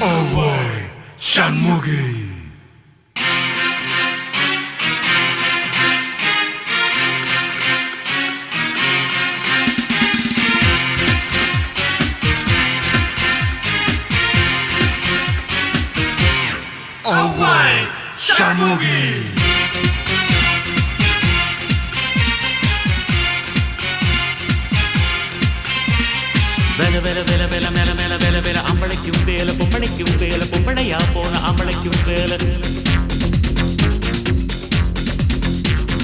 Away, Shanmugi. Away, Shanmugi. Vela vela vela vela mela mela vela vela ambளைக்கும் வேல பொம்பளைக்கும் வேல பொம்பளையா போன ambளைக்கும் வேல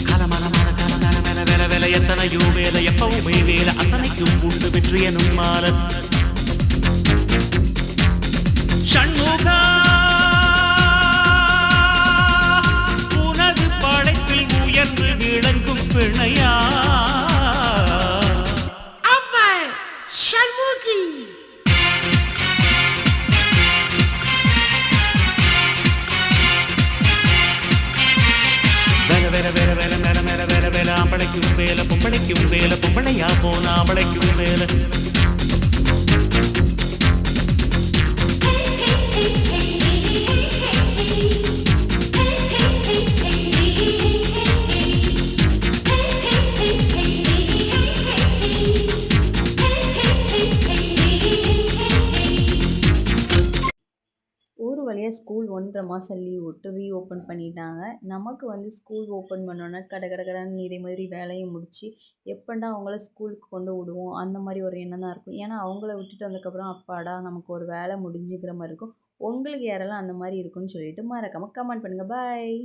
கலமல மல கலமல மல வேல வேல எத்தனையோ வேல எப்பவுமே வேல அத்தனைக்கும் உண்டு வெற்றி எனும் மால ஷண்முகா உனது படைப்பில் உயர்ந்து விளங்கும் பிணையா ambளைக்கும் வேல பொம்பளைக்கும் வேல பொம்பளையா போன ambளைக்கும் வேல ஒரு வழியாக ஸ்கூல் 1.5 மாதம் லீவ் விட்டு ரீஓப்பன் பண்ணிட்டாங்க. நமக்கு வந்து ஸ்கூல் ஓப்பன் பண்ணோன்னே கடகடன்னு இதே மாதிரி வேலையை முடித்து எப்போண்டா அவங்கள ஸ்கூலுக்கு கொண்டு விடுவோம் அந்த மாதிரி ஒரு எண்ணம் தான் இருக்கும். ஏன்னா அவங்கள விட்டுட்டு வந்ததுக்கப்புறம் அப்பாடா நமக்கு ஒரு வேலை முடிஞ்சுக்கிற மாதிரி இருக்கும். உங்களுக்கு யாரெல்லாம் அந்த மாதிரி இருக்குன்னு சொல்லிட்டு மறக்காமல் கமெண்ட் பண்ணுங்கள். பாய்.